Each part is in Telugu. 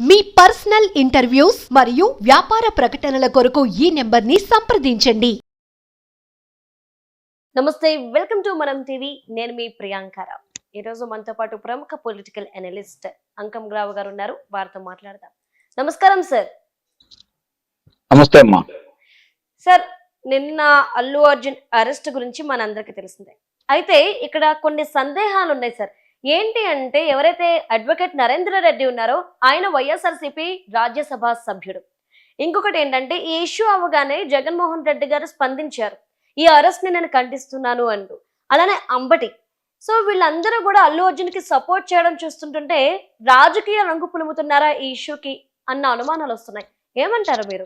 మీ పర్సనల్ ఇంటర్వ్యూస్ మరియు వ్యాపార ప్రకటనల కొరకు ఈ నెంబర్ని సంప్రదించండి. నమస్తే, వెల్కమ్ టు మనం టీవీ. నేను మీ ప్రియాంకారావు. ఈరోజు మనతో పాటు ప్రముఖ పొలిటికల్ అనలిస్ట్ అంకం రావు గారు ఉన్నారు. వారితో మాట్లాడదాం. నమస్కారం సార్. నమస్తే అమ్మా. సార్, నిన్న అల్లు అర్జున్ అరెస్ట్ గురించి మనందరికీ తెలిసిందే. అయితే ఇక్కడ కొన్ని సందేహాలు ఉన్నాయి సార్. ఏంటి అంటే, ఎవరైతే అడ్వకేట్ నరేంద్ర రెడ్డి ఉన్నారో ఆయన వైఎస్ఆర్సీపీ రాజ్యసభ సభ్యుడు. ఇంకొకటి ఏంటంటే, ఈ ఇష్యూ అవ్వగానే జగన్మోహన్ రెడ్డి గారు స్పందించారు, ఈ అరెస్ట్ ని నేను ఖండిస్తున్నాను అంటూ. అలానే అంబటి. సో వీళ్ళందరూ కూడా అల్లు అర్జున్ కి సపోర్ట్ చేయడం చూస్తుంటుంటే రాజకీయ రంగు పులుముతున్నారా ఈ ఇష్యూకి అన్న అనుమానాలు వస్తున్నాయి. ఏమంటారు మీరు?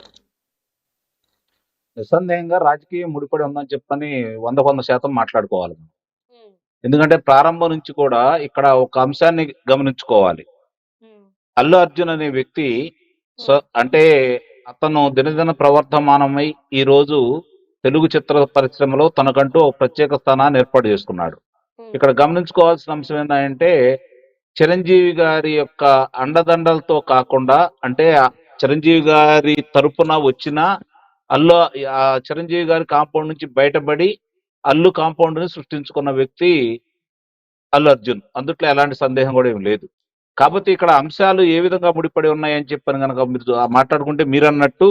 నిస్సందేహంగా రాజకీయం ముడిపడి ఉందని చెప్పని 100% మాట్లాడుకోవాలి. ఎందుకంటే ప్రారంభం నుంచి కూడా ఇక్కడ ఒక అంశాన్ని గమనించుకోవాలి. అల్లు అర్జున్ అనే వ్యక్తి అంటే అతను దినదిన ప్రవర్ధమానమై ఈ రోజు తెలుగు చిత్ర పరిశ్రమలో తనకంటూ ఒక ప్రత్యేక స్థానాన్ని ఏర్పాటు చేసుకున్నాడు. ఇక్కడ గమనించుకోవాల్సిన అంశం ఏంటంటే, చిరంజీవి గారి యొక్క అండదండలతో కాకుండా, అంటే చిరంజీవి గారి తరపున వచ్చిన అల్లు చిరంజీవి గారి కాంపౌండ్ నుంచి బయటపడి అల్లు కాంపౌండ్ ని సృష్టించుకున్న వ్యక్తి అల్లు అర్జున్. అందుట్లో ఎలాంటి సందేహం కూడా ఏం లేదు. కాబట్టి ఇక్కడ అంశాలు ఏ విధంగా ముడిపడి ఉన్నాయని చెప్పని కనుక మీరు మాట్లాడుకుంటే, మీరు అన్నట్టు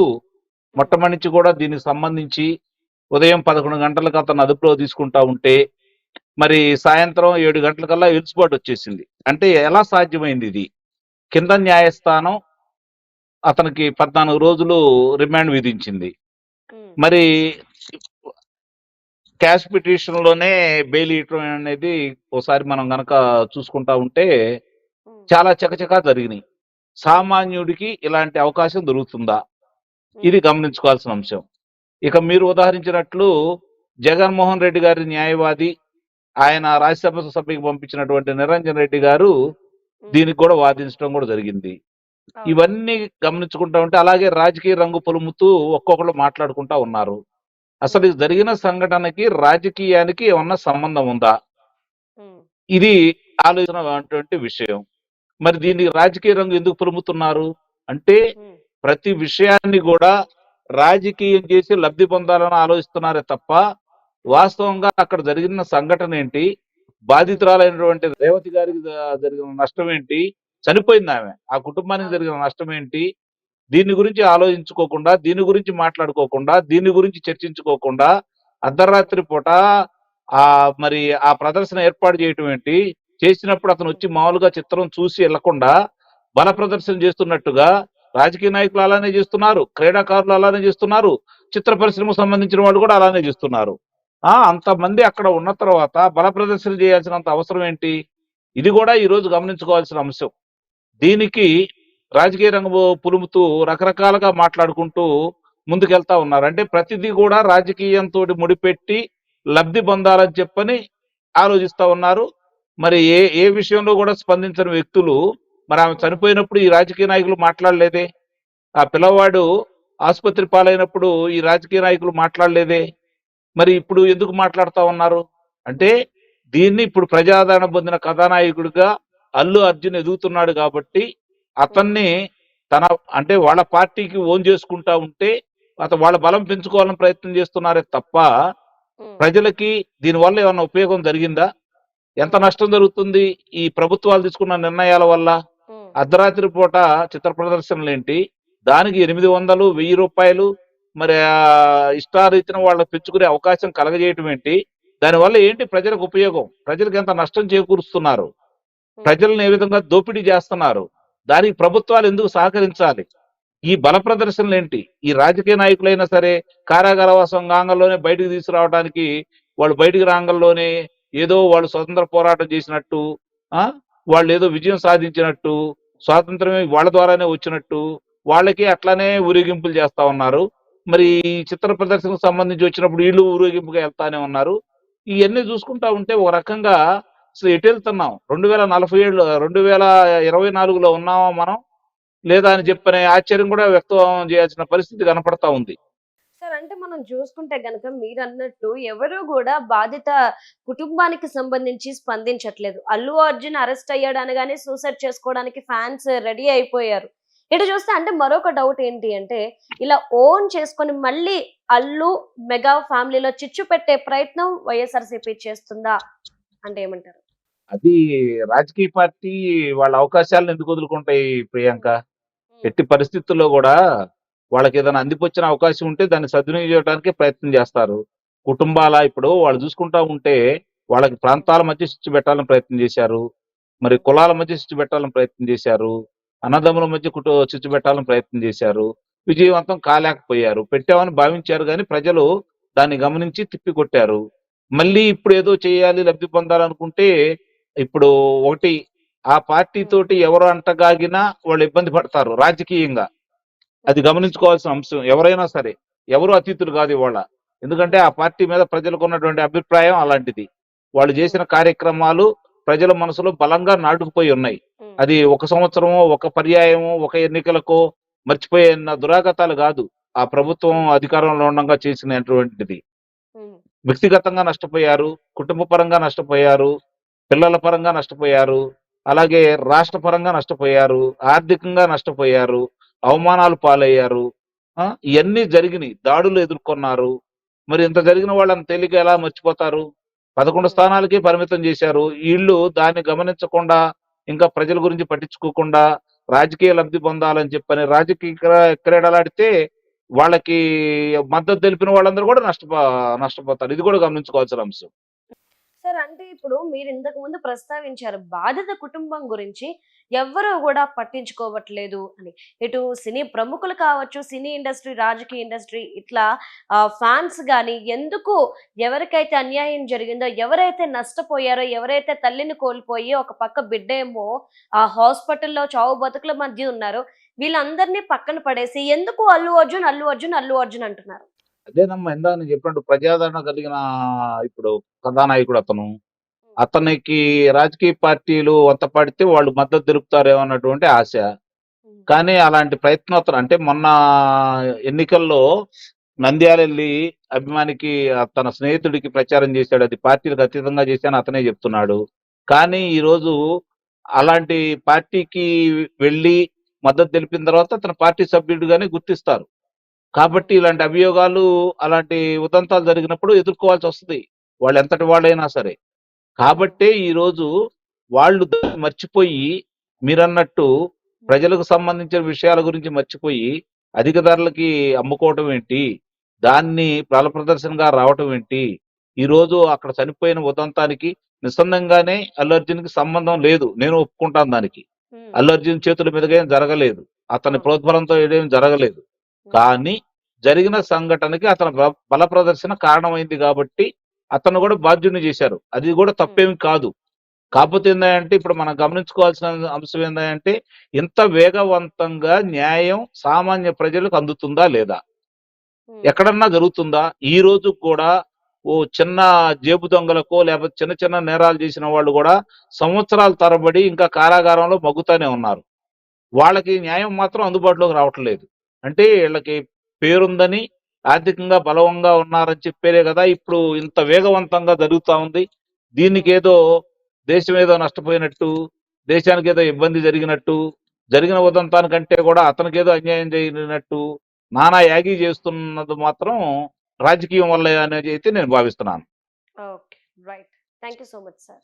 మొట్టమొదటి నుంచి కూడా దీనికి సంబంధించి ఉదయం 11 గంటలకు అతను అదుపులో తీసుకుంటా ఉంటే, మరి సాయంత్రం 7 గంటలకల్లా ఎలుసుబాటు వచ్చేసింది. అంటే ఎలా సాధ్యమైంది ఇది? కింద న్యాయస్థానం అతనికి 14 రోజులు రిమాండ్ విధించింది. మరి క్యాష్ పిటిషన్ లోనే బెయిల్ ఇవ్వడం అనేది ఒకసారి మనం గనక చూసుకుంటా ఉంటే చాలా చకచకా జరిగినాయి. సామాన్యుడికి ఇలాంటి అవకాశం దొరుకుతుందా? ఇది గమనించుకోవాల్సిన అంశం. ఇక మీరు ఉదాహరించినట్లు జగన్మోహన్ రెడ్డి గారి న్యాయవాది, ఆయన రాజ్యసభ సభ్యుకి పంపించినటువంటి నిరంజన్ రెడ్డి గారు దీనికి కూడా వాదించడం కూడా జరిగింది. ఇవన్నీ గమనించుకుంటా ఉంటే, అలాగే రాజకీయ రంగు పొలుముతూ ఒక్కొక్కరు మాట్లాడుకుంటా ఉన్నారు. అసలు ఇది జరిగిన సంఘటనకి రాజకీయానికి ఏమన్నా సంబంధం ఉందా? ఇది ఆలోచన విషయం. మరి దీనికి రాజకీయ రంగు ఎందుకు పొలుముతున్నారు అంటే, ప్రతి విషయాన్ని కూడా రాజకీయం చేసి లబ్ధి పొందాలని ఆలోచిస్తున్నారే తప్ప, వాస్తవంగా అక్కడ జరిగిన సంఘటన ఏంటి, బాధితురాలైనటువంటి రేవతి గారికి జరిగిన నష్టం ఏంటి, చనిపోయింది ఆమె, ఆ కుటుంబానికి జరిగిన నష్టం ఏంటి, దీని గురించి ఆలోచించుకోకుండా, దీని గురించి మాట్లాడుకోకుండా, దీని గురించి చర్చించుకోకుండా అర్ధరాత్రి పూట మరి ఆ ప్రదర్శన ఏర్పాటు చేయటం ఏంటి, చేసినప్పుడు అతను వచ్చి మామూలుగా చిత్రం చూసి వెళ్లకుండా బల ప్రదర్శన చేస్తున్నట్టుగా రాజకీయ నాయకులు అలానే చేస్తున్నారు, క్రీడాకారులు అలానే చేస్తున్నారు, చిత్ర పరిశ్రమకు సంబంధించిన వాళ్ళు కూడా అలానే చేస్తున్నారు. అంతమంది అక్కడ ఉన్న తర్వాత బల ప్రదర్శన చేయాల్సినంత అవసరం ఏంటి? ఇది కూడా ఈ రోజు గమనించుకోవాల్సిన అంశం. దీనికి రాజకీయ రంగు పులుముతూ రకరకాలుగా మాట్లాడుకుంటూ ముందుకెళ్తా ఉన్నారు. అంటే ప్రతిదీ కూడా రాజకీయంతో ముడిపెట్టి లబ్ధి పొందాలని చెప్పని ఆలోచిస్తా ఉన్నారు. మరి ఏ ఏ విషయంలో కూడా స్పందించని వ్యక్తులు, మరి ఆమె చనిపోయినప్పుడు ఈ రాజకీయ నాయకులు మాట్లాడలేదే? ఆ పిల్లవాడు ఆసుపత్రి పాలైనప్పుడు ఈ రాజకీయ నాయకులు మాట్లాడలేదే? మరి ఇప్పుడు ఎందుకు మాట్లాడుతా ఉన్నారు అంటే, దీన్ని ఇప్పుడు ప్రజాదరణ పొందిన కథానాయకుడిగా అల్లు అర్జున్ ఎదుగుతున్నాడు కాబట్టి అతన్ని తన అంటే వాళ్ళ పార్టీకి ఓన్ చేసుకుంటా ఉంటే వాళ్ళ బలం పెంచుకోవాలని ప్రయత్నం చేస్తున్నారే తప్ప, ప్రజలకి దీనివల్ల ఏమన్నా ఉపయోగం జరిగిందా? ఎంత నష్టం జరుగుతుంది ఈ ప్రభుత్వాలు తీసుకున్న నిర్ణయాల వల్ల? అర్ధరాత్రి పూట చిత్ర ప్రదర్శనలు ఏంటి, దానికి 800, 1000 రూపాయలు మరి ఇష్టారీతిన వాళ్ళకి పెంచుకునే అవకాశం కలగజేయటం ఏంటి? దానివల్ల ఏంటి ప్రజలకు ఉపయోగం? ప్రజలకు ఎంత నష్టం చేకూరుస్తున్నారు? ప్రజలను ఏ విధంగా దోపిడీ చేస్తున్నారు? దానికి ప్రభుత్వాలు ఎందుకు సహకరించాలి? ఈ బల ప్రదర్శనలు ఏంటి? ఈ రాజకీయ నాయకులైనా సరే కారాగారవాసం ఆంగంలోనే బయటకు తీసుకురావడానికి, వాళ్ళు బయటికి రాంగంలోనే ఏదో వాళ్ళు స్వతంత్ర పోరాటం చేసినట్టు, వాళ్ళు ఏదో విజయం సాధించినట్టు, స్వాతంత్రమే వాళ్ళ ద్వారానే వచ్చినట్టు వాళ్ళకి అట్లానే ఊరేగింపులు చేస్తా ఉన్నారు. మరి చిత్ర ప్రదర్శనకు సంబంధించి వచ్చినప్పుడు వీళ్ళు ఊరేగింపుగా వెళ్తానే ఉన్నారు. ఇవన్నీ చూసుకుంటా ఉంటే ఒక రకంగా అసలు ఎటు వెళ్తున్నాం? 2047 2024లో ఉన్నామా మనం, లేదా అని చెప్పనే ఆశ్చర్యం కూడా వ్యక్తం చేయాల్సిన పరిస్థితి కనపడతా ఉంది. సార్, అంటే మనం చూసుకుంటే గనక మీరన్నట్టు ఎవరు కూడా బాధిత కుటుంబానికి సంబంధించి స్పందించట్లేదు. అల్లు అర్జున్ అరెస్ట్ అయ్యాడు అనగానే సూసైడ్ చేసుకోవడానికి ఫ్యాన్స్ రెడీ అయిపోయారు. ఇటు చూస్తే అంటే మరొక డౌట్ ఏంటి అంటే ఇలా ఓన్ చేసుకొని మళ్ళీ అల్లు మెగా ఫ్యామిలీలో చిచ్చు పెట్టే ప్రయత్నం వైఎస్ఆర్సీపీ చేస్తుందా అంటే ఏమంటారు? అది రాజకీయ పార్టీ వాళ్ళ అవకాశాలను ఎందుకు వదులుకుంటాయి ప్రియాంక? ఎట్టి పరిస్థితుల్లో కూడా వాళ్ళకి ఏదైనా అందిపుచ్చిన అవకాశం ఉంటే దాన్ని సద్వినియోగం చేయడానికి ప్రయత్నం చేస్తారు. కుటుంబాల ఇప్పుడు వాళ్ళు చూసుకుంటా ఉంటే వాళ్ళకి ప్రాంతాల మధ్య చిచ్చు పెట్టాలని ప్రయత్నం చేశారు. మరి కులాల మధ్య చిచ్చు పెట్టాలని ప్రయత్నం చేశారు. అన్నదమ్ముల మధ్య చిచ్చు పెట్టాలని ప్రయత్నం చేశారు. విజయవంతం కాలేకపోయారు. పెట్టామని భావించారు కానీ ప్రజలు దాన్ని గమనించి తిప్పికొట్టారు. మళ్ళీ ఇప్పుడు ఏదో చేయాలి, లబ్ధి పొందాలనుకుంటే ఇప్పుడు ఒకటి ఆ పార్టీ తోటి ఎవరు అంటగాగినా వాళ్ళు ఇబ్బంది పడతారు రాజకీయంగా. అది గమనించుకోవాల్సిన అంశం. ఎవరైనా సరే ఎవరు అతీతులు కాదు ఇవాళ. ఎందుకంటే ఆ పార్టీ మీద ప్రజలకు ఉన్నటువంటి అభిప్రాయం అలాంటిది. వాళ్ళు చేసిన కార్యక్రమాలు ప్రజల మనసులో బలంగా నాటుకుపోయి ఉన్నాయి. అది ఒక సంవత్సరమో, ఒక పర్యాయమో, ఒక ఎన్నికలకో మర్చిపోయిన దురాగతాలు కాదు. ఆ ప్రభుత్వం అధికారంలో ఉండగా చేసినటువంటిది. వ్యక్తిగతంగా నష్టపోయారు, కుటుంబ పరంగా నష్టపోయారు, పిల్లల పరంగా నష్టపోయారు, అలాగే రాష్ట్ర పరంగా నష్టపోయారు, ఆర్థికంగా నష్టపోయారు, అవమానాలు పాలయ్యారు. ఇవన్నీ జరిగినాయి. దాడులు ఎదుర్కొన్నారు. మరి ఇంత జరిగిన వాళ్ళని తేలిక ఎలా మర్చిపోతారు? 11 స్థానాలకే పరిమితం చేశారు. వీళ్ళు దాన్ని గమనించకుండా, ఇంకా ప్రజల గురించి పట్టించుకోకుండా రాజకీయ లబ్ధి పొందాలని చెప్పని రాజకీయ క్రీడలాడితే వాళ్ళకి మద్దతు తెలిపిన వాళ్ళందరూ కూడా నష్టపోతారు. ఇది కూడా గమనించుకోవాల్సిన అంశం. సార్ అంటే ఇప్పుడు మీరు ఇంతకు ముందు ప్రస్తావించారు బాధిత కుటుంబం గురించి ఎవ్వరూ కూడా పట్టించుకోవట్లేదు అని. ఇటు సినీ ప్రముఖులు కావచ్చు, సినీ ఇండస్ట్రీ, రాజకీయ ఇండస్ట్రీ ఇట్లా ఫ్యాన్స్ కానీ ఎందుకు ఎవరికైతే అన్యాయం జరిగిందో, ఎవరైతే నష్టపోయారో, ఎవరైతే తల్లిని కోల్పోయి ఒక పక్క బిడ్డ ఏమో ఆ హాస్పిటల్లో చావు బతుకుల మధ్య ఉన్నారో వీళ్ళందరినీ పక్కన పడేసి ఎందుకు అల్లు అర్జున్ అల్లు అర్జున్ అల్లు అర్జున్ అంటున్నారు? అదేనమ్మా ఇందాక నేను చెప్పినట్టు ప్రజాదరణ కలిగిన ఇప్పుడు కథానాయకుడు అతను. అతనికి రాజకీయ పార్టీలు వంత పడితే వాళ్ళు మద్దతు తెలుపుతారేమో అన్నటువంటి ఆశ. కానీ అలాంటి ప్రయత్నం అతను అంటే మొన్న ఎన్నికల్లో నంద్యాల వెళ్ళి అభిమానికి తన స్నేహితుడికి ప్రచారం చేశాడు. అది పార్టీలకు అతీతంగా చేశాను అతనే చెప్తున్నాడు. కానీ ఈరోజు అలాంటి పార్టీకి వెళ్ళి మద్దతు తెలిపిన తర్వాత అతను పార్టీ సభ్యుడిగానే గుర్తిస్తారు. కాబట్టి ఇలాంటి అభియోగాలు, అలాంటి ఉదంతాలు జరిగినప్పుడు ఎదుర్కోవాల్సి వస్తుంది. వాళ్ళు ఎంతటి వాళ్ళైనా సరే. కాబట్టే ఈరోజు వాళ్ళు దాన్ని మర్చిపోయి మీరన్నట్టు ప్రజలకు సంబంధించిన విషయాల గురించి మర్చిపోయి అధిక ధరలకి అమ్ముకోవటం ఏంటి, దాన్ని బల ప్రదర్శనగా రావటం ఏంటి, ఈరోజు అక్కడ చనిపోయిన ఉదంతానికి నిస్సందంగానే అల్లు అర్జున్కి సంబంధం లేదు. నేను ఒప్పుకుంటాను దానికి. అల్లు అర్జున్ చేతుల మీదుగా ఏం జరగలేదు, అతని ప్రోద్బలంతో ఏదేం జరగలేదు. కానీ జరిగిన సంఘటనకి అతని బల ప్రదర్శన కారణమైంది కాబట్టి అతను కూడా బాధ్యుని చేశారు. అది కూడా తప్పేమి కాదు. కాకపోతే ఏంటంటే ఇప్పుడు మనం గమనించుకోవాల్సిన అంశం ఏంటంటే ఇంత వేగవంతంగా న్యాయం సామాన్య ప్రజలకు అందుతుందా లేదా, ఎక్కడన్నా జరుగుతుందా? ఈ రోజు కూడా ఓ చిన్న జేబు దొంగలకో లేకపోతే చిన్న చిన్న నేరాలు చేసిన వాళ్ళు కూడా సంవత్సరాల తరబడి ఇంకా కారాగారంలో మగ్గుతానే ఉన్నారు. వాళ్ళకి న్యాయం మాత్రం అందుబాటులోకి రావట్లేదు. అంటే వీళ్ళకి పేరుందని, ఆర్థికంగా బలవంగా ఉన్నారని చెప్పేరే కదా ఇప్పుడు ఇంత వేగవంతంగా జరుగుతా ఉంది. దీనికి ఏదో దేశం ఏదో నష్టపోయినట్టు, దేశానికి ఏదో ఇబ్బంది జరిగినట్టు, జరిగిన ఉదంతానికంటే కూడా అతనికి ఏదో అన్యాయం జరిగినట్టు నానా యాగి చేస్తున్నది మాత్రం రాజకీయం వల్ల అనేది అయితే నేను భావిస్తున్నాను. Okay, right. Thank you so much sir.